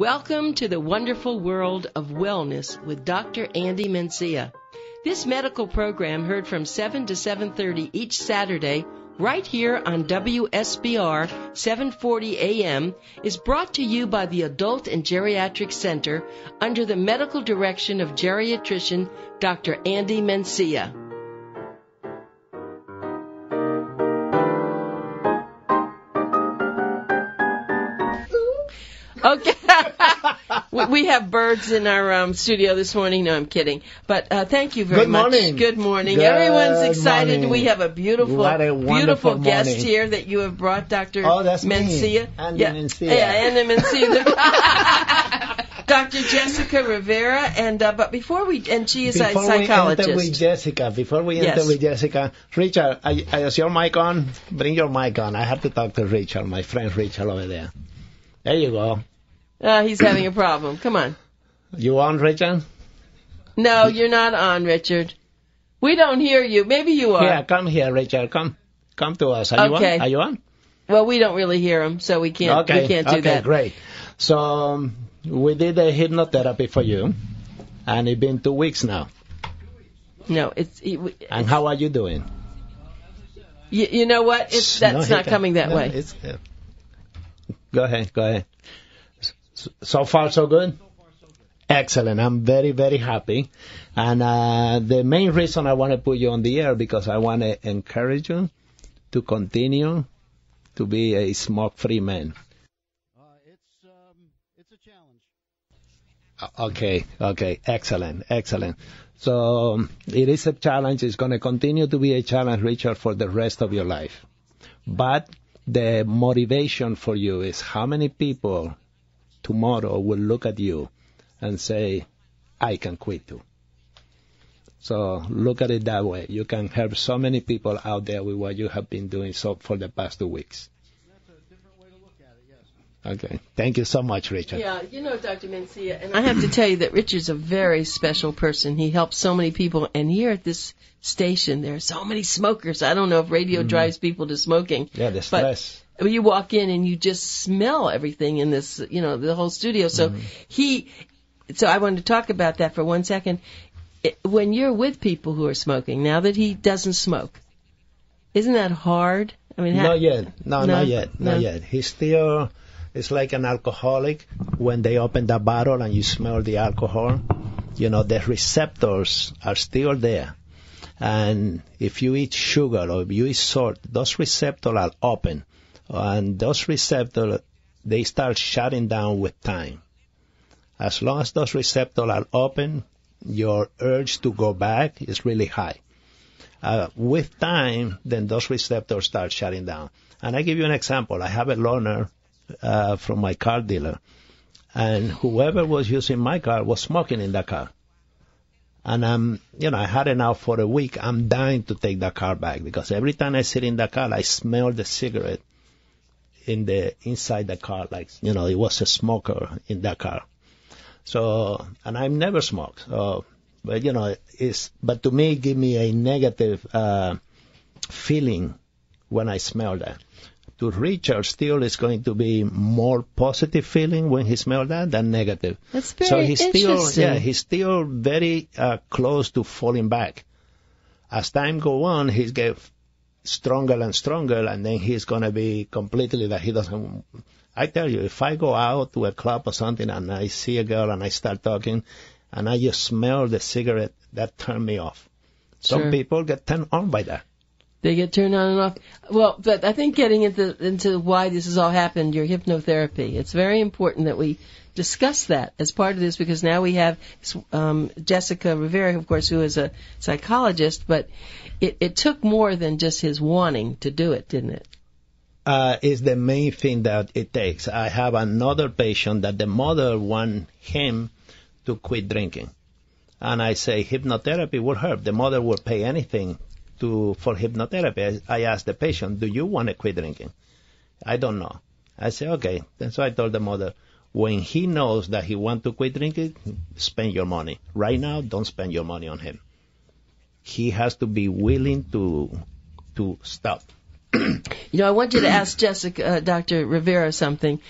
Welcome to the wonderful world of wellness with Dr. Andy Mencia. This medical program heard from 7 to 7:30 each Saturday right here on WSBR 740 AM is brought to you by the Adult and Geriatric Center under the medical direction of geriatrician Dr. Andy Mencia. Okay. We have birds in our studio this morning. No, I'm kidding. But thank you very much. Good morning. Everyone's excited. Morning. We have a beautiful guest here that you have brought, Dr. That's Mencia. Me. Andy Mencia. Yeah, Andy Mencia. Dr. Jessica Rivera. And but before we, and she is a psychologist. Before we enter with Jessica, Richard, is your mic on? Bring your mic on. I have to talk to Richard, my friend Richard over there. There you go. He's having a problem. Come on. You on, Richard? No, you're not on, Richard. We don't hear you. Maybe you are. Yeah, come here, Richard. Come to us. Are you on? Are you on? Well, we don't really hear him, so we can't. Okay. We can't do that. Okay, great. So we did a hypnotherapy for you, and it's been 2 weeks now. No, and how are you doing? You know what? That's not coming that way. Go ahead. So far, so good? Excellent. I'm very, very happy. And the main reason I want to put you on the air because I want to encourage you to continue to be a smoke-free man. It's a challenge. Okay. Excellent. So it is a challenge. It's going to continue to be a challenge, Richard, for the rest of your life. But the motivation for you is how many people tomorrow will look at you and say, I can quit too. So look at it that way. You can help so many people out there with what you have been doing for the past 2 weeks. That's a different way to look at it, yes. Okay. Thank you so much, Richard. Yeah, you know, Dr. Mencia, and I have to tell you that Richard's a very special person. He helps so many people, and here at this station, there are so many smokers. I don't know if radio drives people to smoking. Yeah, the stress. But you walk in and you just smell everything in this, the whole studio. So so I wanted to talk about that for 1 second. When you're with people who are smoking, now that he doesn't smoke, isn't that hard? I mean, not yet. Not yet. He's still, it's like an alcoholic. When they open the bottle and you smell the alcohol, the receptors are still there. And if you eat sugar or if you eat salt, those receptors are open. And those receptors, they start shutting down with time. As long as those receptors are open, your urge to go back is really high. With time, then those receptors start shutting down. And I give you an example. I have a loaner from my car dealer, and whoever was using my car was smoking in the car. And I had it now for a week. I'm dying to take the car back because every time I sit in the car, I smell the cigarette inside the car, like, it was a smoker in the car. So, and I've never smoked. So, but, but to me, it give me a negative feeling when I smell that. To Richard, still is going to be more positive feeling when he smells that than negative. That's very interesting. He's still very close to falling back. As time go on, he's get stronger and stronger, and then he's going to be completely that he doesn't. I tell you, if I go out to a club or something and I see a girl and I start talking and I just smell the cigarette, that turn me off. Some people get turned on by that. They get turned on and off. Well, but I think getting into why this has all happened, your hypnotherapy, it's very important that we discuss that as part of this because now we have Jessica Rivera, of course, who is a psychologist, but it took more than just his wanting to do it, didn't it? Is the main thing that it takes. I have another patient that the mother want him to quit drinking. And I say hypnotherapy will help. The mother will pay anything for hypnotherapy. I asked the patient, do you want to quit drinking? I don't know. I say, okay. And so I told the mother, when he knows that he wants to quit drinking, spend your money. Right now, don't spend your money on him. He has to be willing to stop. I want you to ask Dr. Rivera something.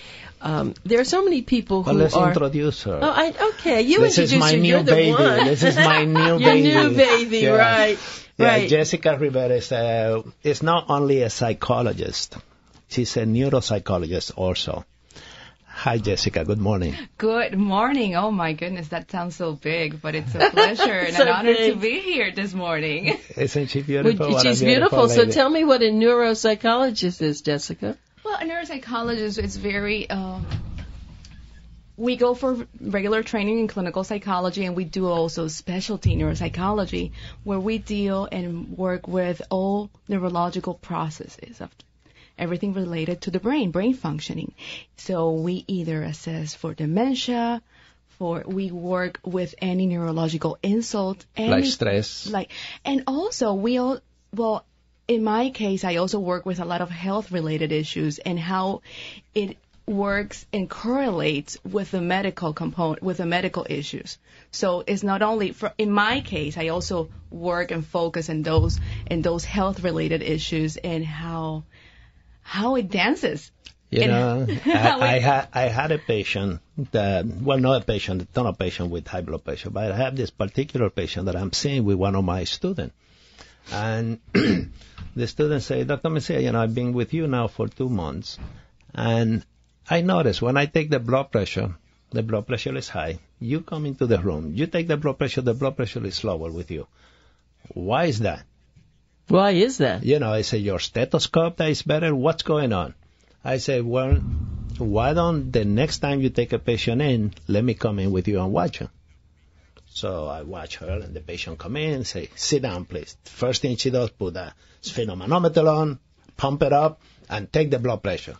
There are so many people who let's are... introduce her. Okay. You this introduce is my her. new You're the baby. one. This is my new Your baby. new baby, Yeah. right. Yeah, Right. Jessica Rivera is not only a psychologist, she's a neuropsychologist also. Hi, Jessica. Good morning. Good morning. Oh, my goodness. That sounds so big, but it's a pleasure and So an honor big. to be here this morning. Isn't she beautiful? What a She's beautiful. So lady. tell me what a neuropsychologist is, Jessica. Well, a neuropsychologist is very... we go for regular training in clinical psychology, and we do also specialty neuropsychology, where we deal and work with all neurological processes of everything related to the brain functioning. So we either assess for dementia, we work with any neurological insult, like stress. And also in my case, I also work with a lot of health-related issues and how it works and correlates with the medical component, with the medical issues. So it's not only in my case, I also work and focus in those health-related issues and how it dances. I had a patient not a ton of patient with high blood pressure, but I have this particular patient that I'm seeing with one of my students. And the student said, Dr. Mencia, I've been with you now for 2 months, and I notice when I take the blood pressure is high. You come into the room, you take the blood pressure is lower with you. Why is that? Why is that? I say, your stethoscope that is better. What's going on? I say, well, why don't the next time you take a patient in, let me come in with you and watch her. So I watch her, and the patient come in and say, sit down, please. First thing she does, put a sphygmomanometer on, pump it up, and take the blood pressure.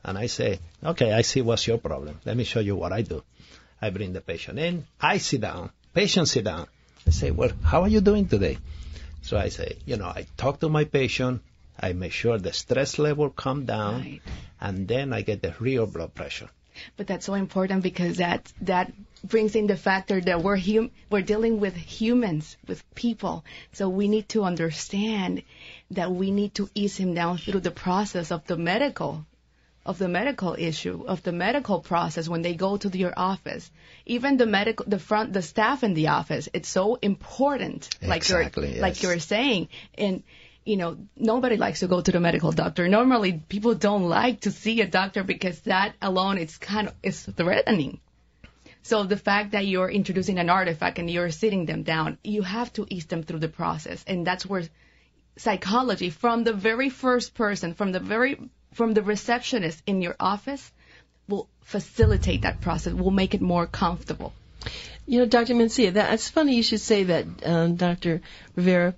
And I say, okay, I see what's your problem. Let me show you what I do. I bring the patient in. I sit down. Patient sit down. I say, well, how are you doing today? So I say, I talk to my patient. I make sure the stress level come down, right, and then I get the real blood pressure. But that's so important because that brings in the factor that we're dealing with humans, with people. So we need to understand that we need to ease him down through the process of the medical issue, of the medical process when they go to your office. Even the staff in the office, it's so important. Exactly, like you're saying. And nobody likes to go to the medical doctor. Normally, people don't like to see a doctor because that alone is threatening. So the fact that you're introducing an artifact and you're sitting them down, you have to ease them through the process. And that's where psychology, from the very first person, from the receptionist in your office, will facilitate that process, will make it more comfortable. Dr. Mencia, it's funny you should say that, Dr. Rivera.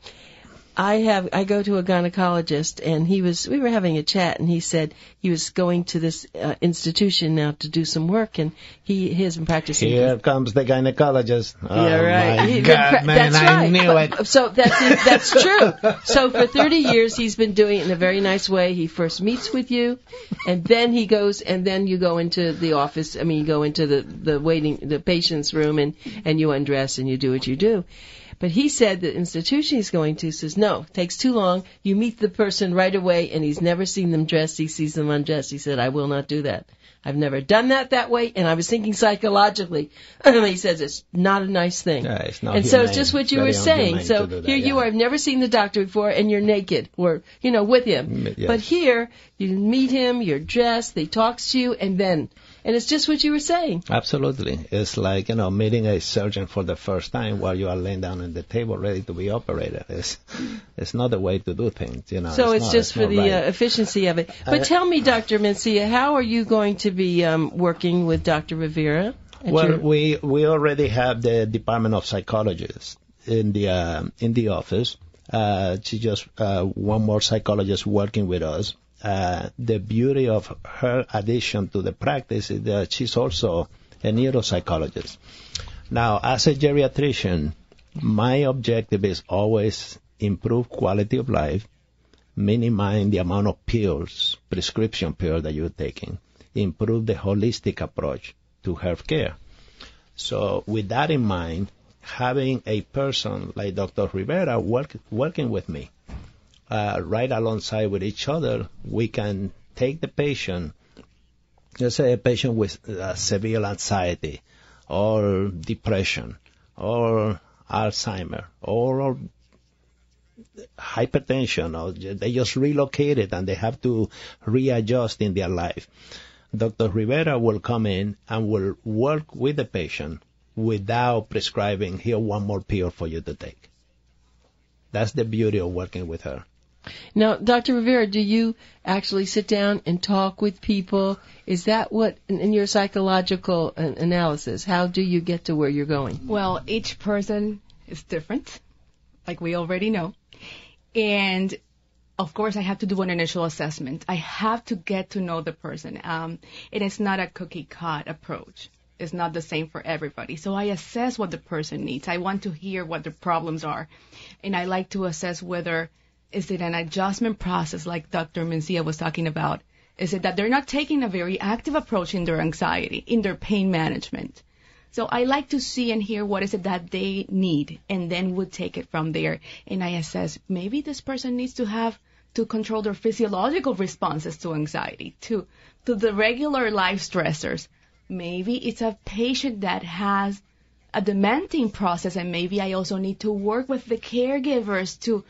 I go to a gynecologist, and we were having a chat, and he said he was going to this institution now to do some work, and he has been practicing. Here comes the gynecologist. Yeah, right. My God, man, that's I right. knew it. So that's true. So for 30 years, he's been doing it in a very nice way. He first meets with you, and then he goes, and then you go into the office. You go into the patient's room, and you undress, and you do what you do. But he said the institution he's going to says, no, takes too long. You meet the person right away, and he's never seen them dressed. He sees them undressed. He said, I will not do that. I've never done that way, and I was thinking psychologically. He says it's not a nice thing. Yeah, it's not and humane. So it's just what you were saying. So here you are, I've never seen the doctor before, and you're naked or, with him. Yes. But here, you meet him, you're dressed, they talk to you, and it's just what you were saying. Absolutely. It's like, meeting a surgeon for the first time while you are laying down on the table ready to be operated. It's not the way to do things, So it's just for the efficiency of it. But tell me, Dr. Mencia, how are you going to be working with Dr. Rivera? Well, we already have the Department of Psychologists in the office. She just one more psychologist working with us. The beauty of her addition to the practice is that she's also a neuropsychologist. Now, as a geriatrician, my objective is always improve quality of life, minimize the amount of pills, prescription pills that you're taking, improve the holistic approach to health care. So with that in mind, having a person like Dr. Rivera working with me, right alongside with each other, we can take the patient, let's say a patient with severe anxiety or depression or Alzheimer or hypertension, or they just relocated and they have to readjust in their life. Dr. Rivera will come in and will work with the patient without prescribing, here, one more pill for you to take. That's the beauty of working with her. Now, Dr. Rivera, do you actually sit down and talk with people? Is that what, in your psychological analysis, how do you get to where you're going? Well, each person is different, like we already know. And, of course, I have to do an initial assessment. I have to get to know the person. It is not a cookie-cut approach. It's not the same for everybody. So I assess what the person needs. I want to hear what the problems are. And I like to assess whether is it an adjustment process like Dr. Mencia was talking about. Is it that they're not taking a very active approach in their anxiety, in their pain management? So I like to see and hear what is it that they need, and then would take it from there. And I assess maybe this person needs to have to control their physiological responses to anxiety, to the regular life stressors. Maybe it's a patient that has a dementing process, and maybe I also need to work with the caregivers to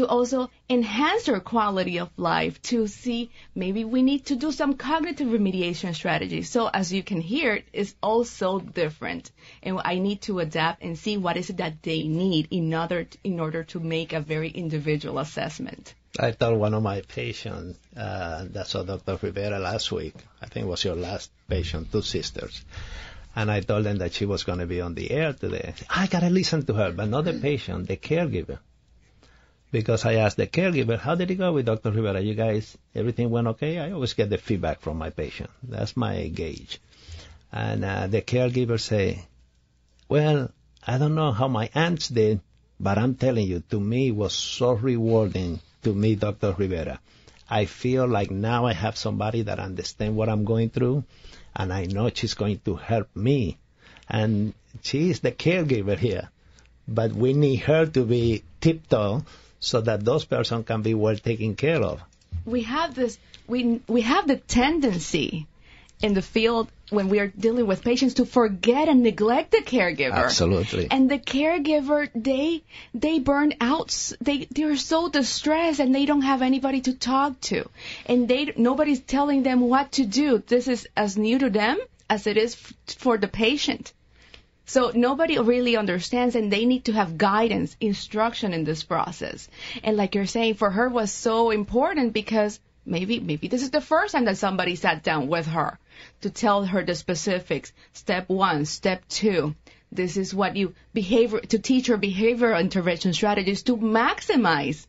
also enhance their quality of life, to see maybe we need to do some cognitive remediation strategies. So as you can hear, it's also different. And I need to adapt and see what is it that they need in order to make a very individual assessment. I told one of my patients, that saw Dr. Rivera last week, I think it was your last patient, 2 sisters. And I told them that she was going to be on the air today. I got to listen to her, but not the patient, the caregiver. Because I asked the caregiver, how did it go with Dr. Rivera? You guys, everything went okay? I always get the feedback from my patient. That's my gauge. And the caregiver say, well, I don't know how my aunts did, but I'm telling you, to me, it was so rewarding to meet Dr. Rivera. I feel like now I have somebody that understands what I'm going through, and I know she's going to help me. And she is the caregiver here, but we need her to be tiptoe so that those persons can be well taken care of. We have this, we have the tendency in the field when we are dealing with patients to forget and neglect the caregiver. Absolutely. And the caregiver, they burn out. They're so distressed and they don't have anybody to talk to. And nobody's telling them what to do. This is as new to them as it is for the patient. So nobody really understands, and they need to have guidance, instruction in this process. And like you're saying, for her was so important because maybe this is the first time that somebody sat down with her to tell her the specifics. Step 1, step 2. This is what to teach her behavioral intervention strategies to maximize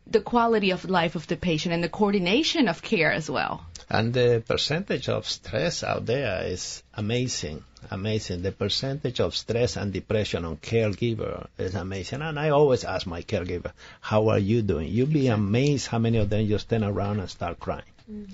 the quality of life of the patient and the coordination of care as well. And the percentage of stress out there is amazing. The percentage of stress and depression on caregiver is amazing. And I always ask my caregiver, how are you doing? You'll be amazed how many of them just turn around and start crying.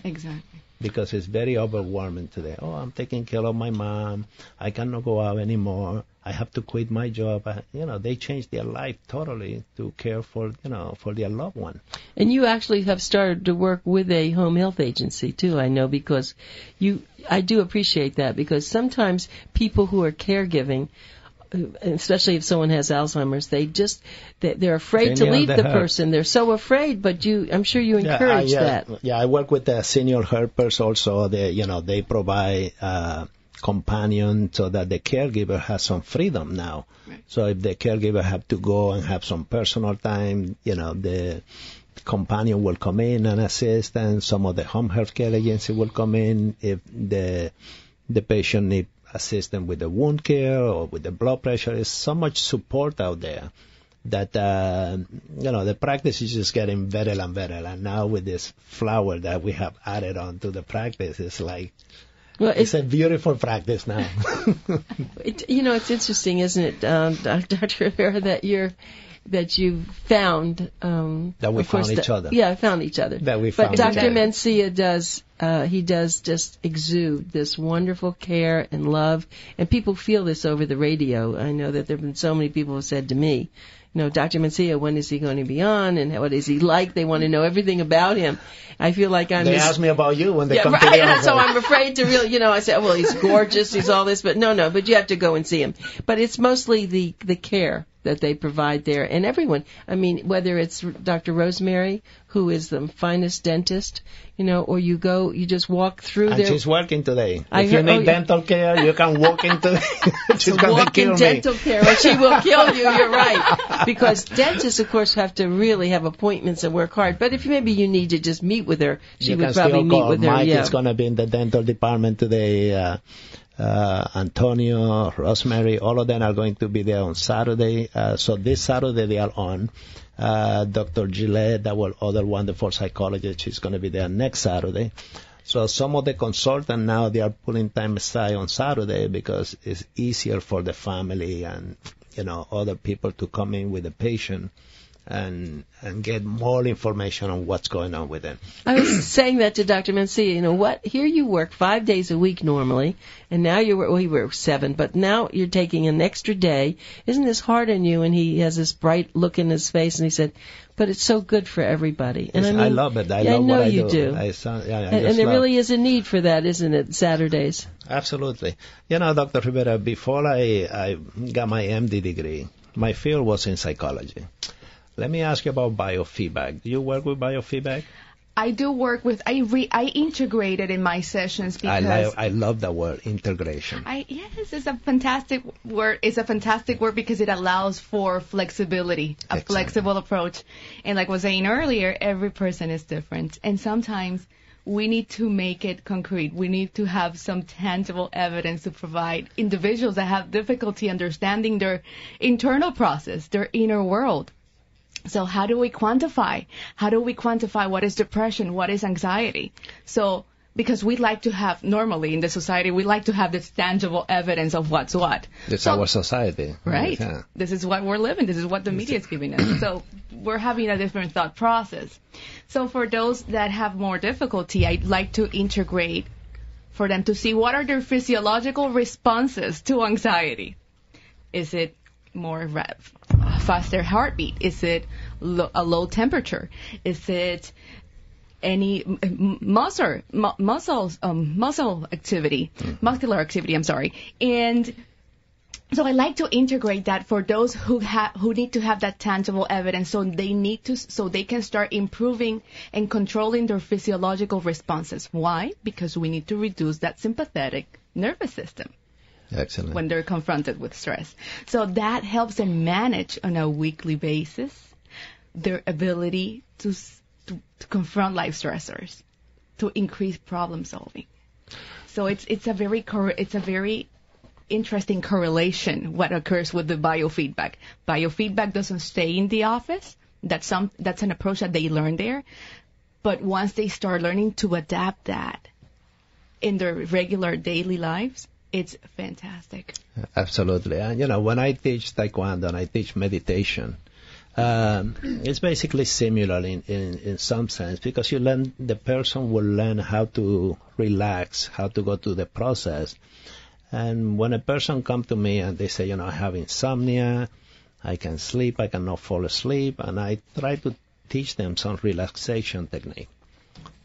Exactly. Because it's very overwhelming today. Oh, I'm taking care of my mom. I cannot go out anymore. I have to quit my job. They change their life totally to care for their loved one. And you actually have started to work with a home health agency too, I know, because I do appreciate that, because sometimes people who are caregiving, especially if someone has Alzheimer's, they're afraid to leave the person. They're so afraid, but I'm sure you encourage that. Yeah, I work with the senior helpers also. They provide companion so that the caregiver has some freedom now. Right. So if the caregiver have to go and have some personal time, the companion will come in and assist, and some of the home health care agency will come in if the patient needs assistance with the wound care or with the blood pressure. There's so much support out there that, the practice is just getting better and better. And now with this flower that we have added on to the practice, it's like, it's a beautiful practice now. It's interesting, isn't it, Dr. Rivera, that you found that we found each other. Yeah, found each other. That we found. But Dr. Mencia does just exude this wonderful care and love, and people feel this over the radio. I know that there have been so many people who said to me, Dr. Mencia, when is he going to be on, and what is he like? They want to know everything about him. I feel like I'm. They ask me about you when they come to right, the office. So I'm afraid to really, I say, well, he's gorgeous, he's all this, but no, but you have to go and see him. But it's mostly the care that they provide there, and everyone. I mean, whether it's Dr. Rosemary, who is the finest dentist, or you just walk through there. And she's working today. If you need dental care, you can walk into. She's going to kill me. Dental care, or she will kill you. You're right, because dentists, of course, have to really have appointments and work hard. But if maybe you need to just meet with her, she would probably meet with her. Mike is going to be in the dental department today. Antonio, Rosemary, all of them are going to be there on Saturday. So this Saturday they are on. Dr. Gillette, our other wonderful psychologist, she's going to be there next Saturday. So some of the consultants now, they are pulling time aside on Saturday because it's easier for the family and, other people to come in with the patient and get more information on what's going on with them. I was saying that to Dr. Mencia, here you work 5 days a week normally, and now he works 7, but now you're taking an extra day. Isn't this hard on you? And he has this bright look in his face, and he said, but it's so good for everybody. And I love it. I love what I do. I know you do. And there really is a need for that, isn't it, Saturdays? Absolutely. Dr. Rivera, before I got my MD degree, my field was in psychology. Let me ask you about biofeedback. Do you work with biofeedback? I do work with. I integrate it in my sessions because I love that word, integration. Yes, it's a fantastic word. It's a fantastic word because it allows for flexibility, a flexible approach. And like I was saying earlier, every person is different, and sometimes we need to make it concrete. We need to have some tangible evidence to provide individuals that have difficulty understanding their internal process, their inner world. So how do we quantify? How do we quantify what is depression, what is anxiety? So because we like to have, normally in the society, we like to have this tangible evidence of what's what. It's our society. Right. Yeah. This is what we're living. This is what the media is giving us. So we're having a different thought process. So for those that have more difficulty, I'd like to integrate for them to see what are their physiological responses to anxiety. Is it more faster heartbeat? Is it a low temperature? Is it any muscular activity? I'm sorry. And so I like to integrate that for those who need to have that tangible evidence, so they can start improving and controlling their physiological responses. Why? Because we need to reduce that sympathetic nervous system. Excellent. When they're confronted with stress. So that helps them manage on a weekly basis their ability to confront life stressors, to increase problem solving. So it's a very interesting correlation what occurs with the biofeedback. Biofeedback doesn't stay in the office. That's an approach that they learn there. But once they start learning to adapt that in their regular daily lives, it's fantastic. Absolutely. And, when I teach Taekwondo and I teach meditation, it's basically similar in some sense because the person will learn how to relax, how to go through the process. And when a person comes to me and they say, I have insomnia, I can sleep, I cannot fall asleep, and I try to teach them some relaxation technique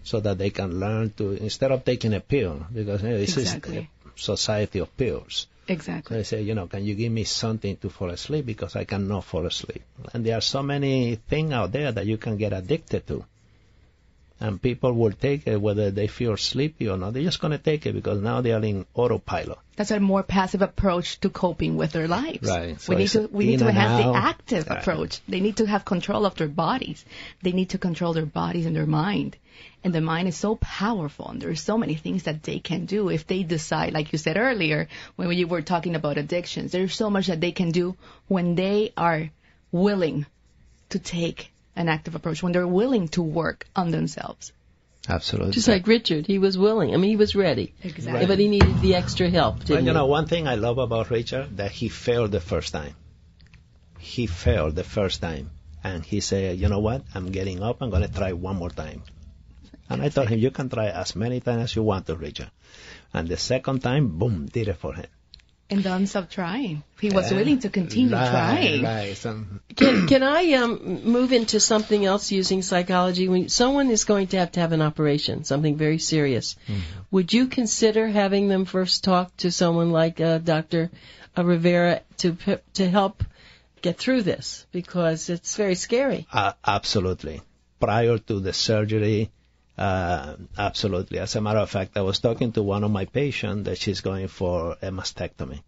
so that they can learn to, instead of taking a pill, because this is a society of pills. Exactly. So they say, can you give me something to fall asleep because I cannot fall asleep? And there are so many things out there that you can get addicted to. And people will take it whether they feel sleepy or not. They're just going to take it because now they are in autopilot. That's a more passive approach to coping with their lives. Right. So we need to have the active approach. They need to have control of their bodies. They need to control their bodies and their mind. And the mind is so powerful, and there's so many things that they can do if they decide, like you said earlier, when you were talking about addictions. There's so much that they can do when they are willing to take an active approach, when they're willing to work on themselves. Absolutely. Just like Richard, he was willing. I mean, he was ready. Exactly. Right. But he needed the extra help, didn't he? One thing I love about Richard, that he failed the first time. He failed the first time. And he said, you know what, I'm getting up, I'm going to try one more time. And I told him, you can try as many times as you want to, Richard. And the second time, boom, did it for him. And don't stop trying. He was willing to continue trying. Right. Can I move into something else using psychology? When someone is going to have an operation, something very serious, would you consider having them first talk to someone like Dr. Rivera to help get through this? Because it's very scary. Absolutely. Prior to the surgery, absolutely. As a matter of fact, I was talking to one of my patients that she's going for a mastectomy.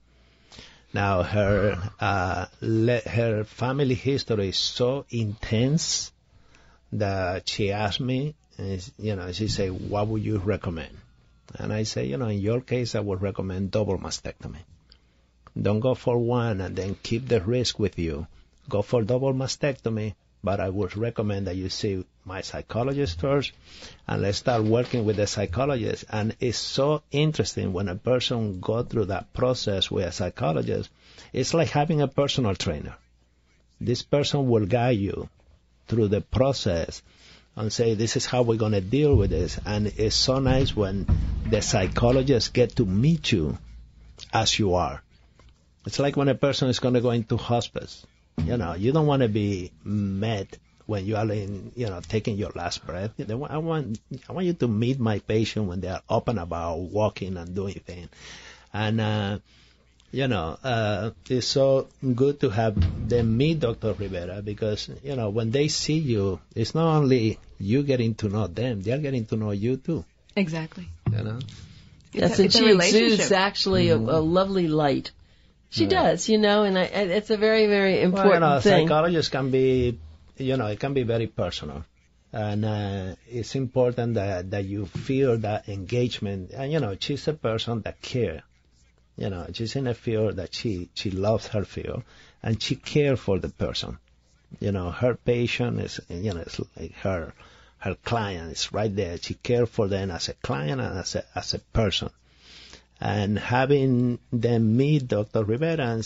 Now, her family history is so intense that she asked me, she said, what would you recommend? And I say, in your case, I would recommend double mastectomy. Don't go for one and then keep the risk with you. Go for double mastectomy, but I would recommend that you see my psychologist first, and let's start working with the psychologist. And it's so interesting when a person goes through that process with a psychologist. It's like having a personal trainer. This person will guide you through the process and say, this is how we're going to deal with this. And it's so nice when the psychologists get to meet you as you are. It's like when a person is going to go into hospice. You don't want to be met when you are taking your last breath. I want you to meet my patient when they are open about walking and doing things. And, it's so good to have them meet Dr. Rivera because, when they see you, it's not only you getting to know them, they're getting to know you too. Exactly. Yes, and she exudes actually a lovely light. She does, and it's a very, very important thing. Psychologists can be, it can be very personal. And it's important that you feel that engagement. And, she's a person that cares. She's in a field that she loves her field, and she cares for the person. Her patient is, it's like her client is right there. She cares for them as a client and as a person. And having them meet Dr. Rivera,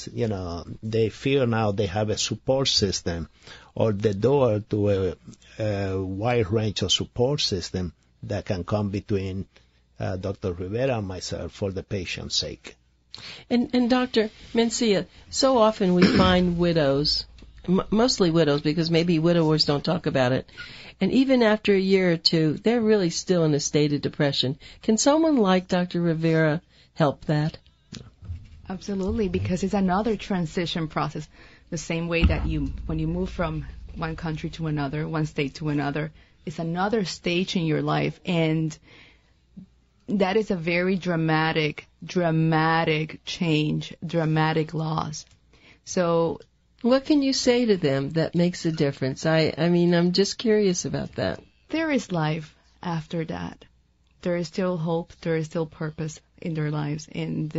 they feel now they have a support system or the door to a wide range of support system that can come between Dr. Rivera and myself for the patient's sake. And Dr. Mencia, so often we find widows, mostly widows because maybe widowers don't talk about it, and even after a year or two, they're really still in a state of depression. Can someone like Dr. Rivera help that? Absolutely, because it's another transition process. The same way that when you move from one country to another, one state to another, it's another stage in your life, and that is a very dramatic change, dramatic loss. So, what can you say to them that makes a difference? I mean, I'm just curious about that. There is life after that. There is still hope. There is still purpose in their lives, and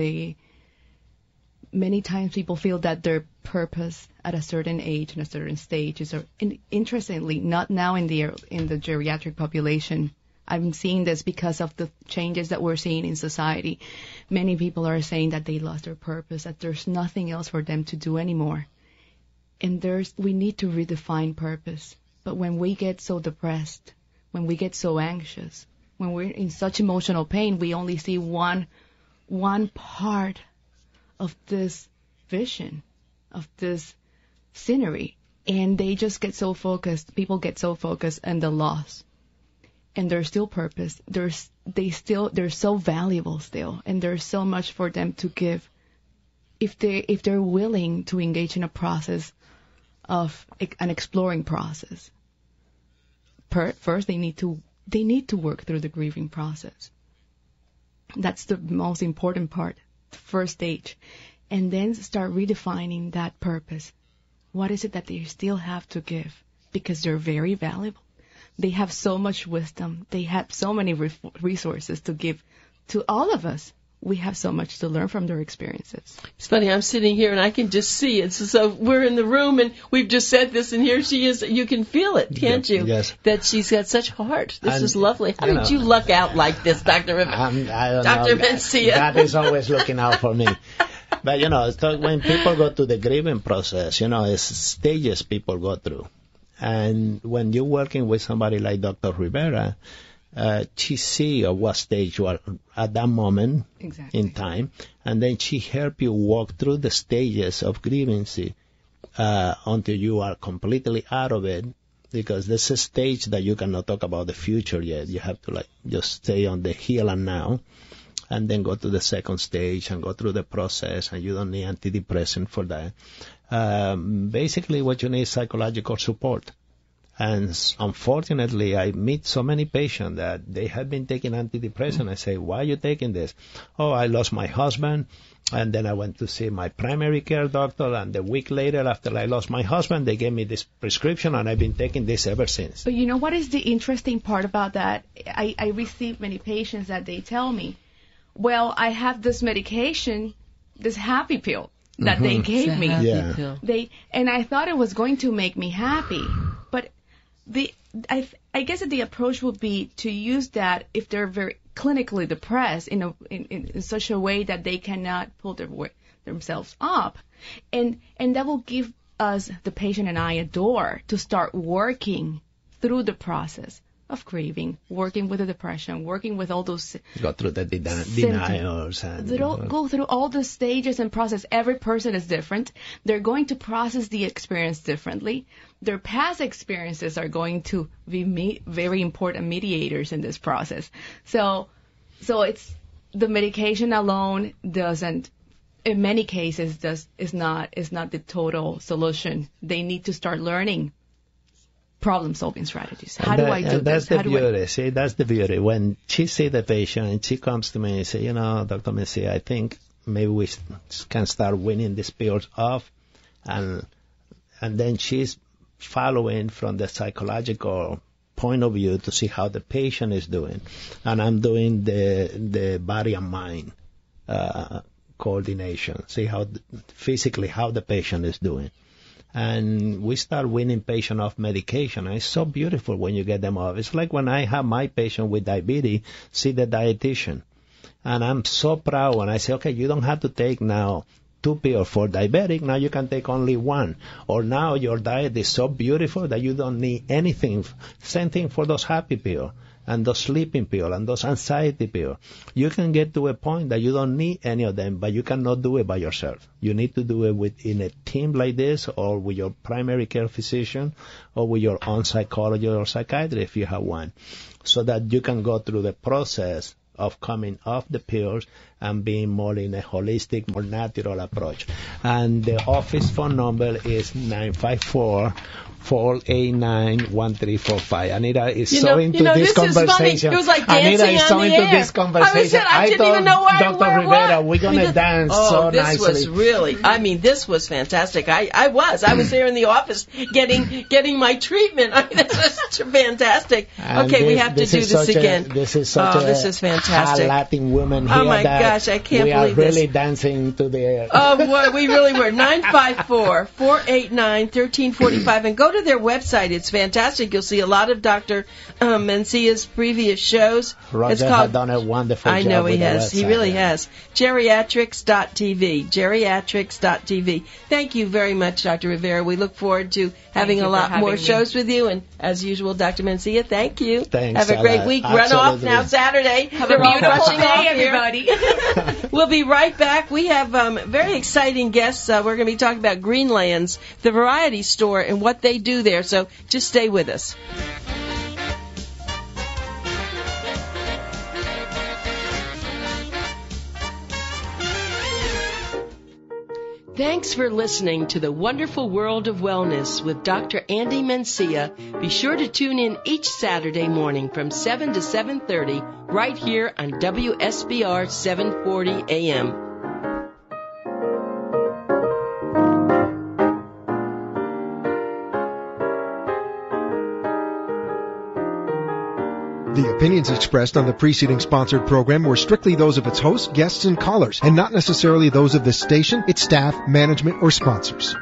many times people feel that their purpose at a certain age and a certain stage is, interestingly, not now in the geriatric population. I'm seeing this because of the changes that we're seeing in society. Many people are saying that they lost their purpose, that there's nothing else for them to do anymore. And we need to redefine purpose. But when we get so depressed, when we get so anxious, when we're in such emotional pain, we only see one part of this vision, of this scenery. And they just get so focused, people get so focused on the loss. And there's still purpose. They're so valuable still, and there's so much for them to give if they're willing to engage in a process of an exploring process. First, they need to work through the grieving process. That's the most important part, the first stage, and then start redefining that purpose. What is it that they still have to give? Because they're very valuable. They have so much wisdom. They have so many resources to give to all of us. We have so much to learn from their experiences. It's funny, I'm sitting here and I can just see it. So we're in the room and we've just said this, and here she is. You can feel it, can't you? Yes. That she's got such heart. This is lovely. How did you luck out like this, Dr. Rivera? I don't Dr. know. Mencia. God is always looking out for me. But, so when people go to the grieving process, it's stages people go through. And when you're working with somebody like Dr. Rivera, she see at what stage you are at that moment in time, and then she help you walk through the stages of grievance until you are completely out of it, because there's a stage that you cannot talk about the future yet. You have to just stay on the here and now, and then go to the second stage and go through the process, and you don't need antidepressant for that. Basically what you need is psychological support. And unfortunately, I meet so many patients that they have been taking antidepressant. I say, why are you taking this? Oh, I lost my husband, and then I went to see my primary care doctor, and a week later, after I lost my husband, they gave me this prescription, and I've been taking this ever since. But you know what is the interesting part about that? I receive many patients that they tell me, well, I have this medication, this happy pill that they gave me. Pill. And I thought it was going to make me happy, but I guess that the approach would be to use that if they're very clinically depressed in such a way that they cannot pull themselves up, and that will give us, the patient and I, a door to start working through the process of grieving, working with the depression, working with all those go through the denials and go through all the stages and process. Every person is different. They're going to process the experience differently. Their past experiences are going to be very important mediators in this process. So it's the medication alone doesn't, in many cases, is not the total solution. They need to start learning problem-solving strategies. How do I do this? That's the beauty. See, that's the beauty. When she see the patient and she comes to me and say, Dr. Mencia, I think maybe we can start winning these pills off, and then she's following from the psychological point of view to see how the patient is doing, and I'm doing the body and mind coordination, see how physically how the patient is doing. And we start winning patients off medication. And it's so beautiful when you get them off. It's like when I have my patient with diabetes see the dietitian. And I'm so proud when I say, okay, you don't have to take now 2 pills for diabetic. Now you can take only 1. Or now your diet is so beautiful that you don't need anything. Same thing for those happy pills and those sleeping pills and those anxiety pills. You can get to a point that you don't need any of them, but you cannot do it by yourself. You need to do it in a team like this, or with your primary care physician, or with your own psychologist or psychiatrist if you have one, so that you can go through the process of coming off the pills and being more in a holistic, more natural approach. And the office phone number is 954-489-1345. Anita is so into this conversation. It was like dancing Anita is so on the into air. this conversation. I didn't even know where Dr. Rivera, we're going to dance so this nicely. Was really, this was fantastic. I was there in the office getting my treatment. This was fantastic. Okay, we have to do this again. This is this is fantastic. Latin women here. Oh my gosh, I can't believe this. We are really this. dancing to the air. Oh boy, we really were. 954-489-1345, and go to their website. It's fantastic. You'll see a lot of Dr. Mencia's previous shows. Roger has done a wonderful job. I know he with has. The He website, really has. Geriatrics.tv. Geriatrics.tv. Thank you very much, Dr. Rivera. We look forward to having a lot more shows with you. And as usual, Dr. Mencia, thank you. Thanks. Have a great week. Absolutely. Run off now Saturday. Have a beautiful day, everybody. We'll be right back. We have very exciting guests. We're going to be talking about Greenlands, the variety store, and what they do there. So just stay with us. Thanks for listening to The Wonderful World of Wellness with Dr. Andy Mencia. Be sure to tune in each Saturday morning from 7 to 7:30 right here on WSBR 740 AM. The opinions expressed on the preceding sponsored program were strictly those of its hosts, guests, and callers, and not necessarily those of this station, its staff, management, or sponsors.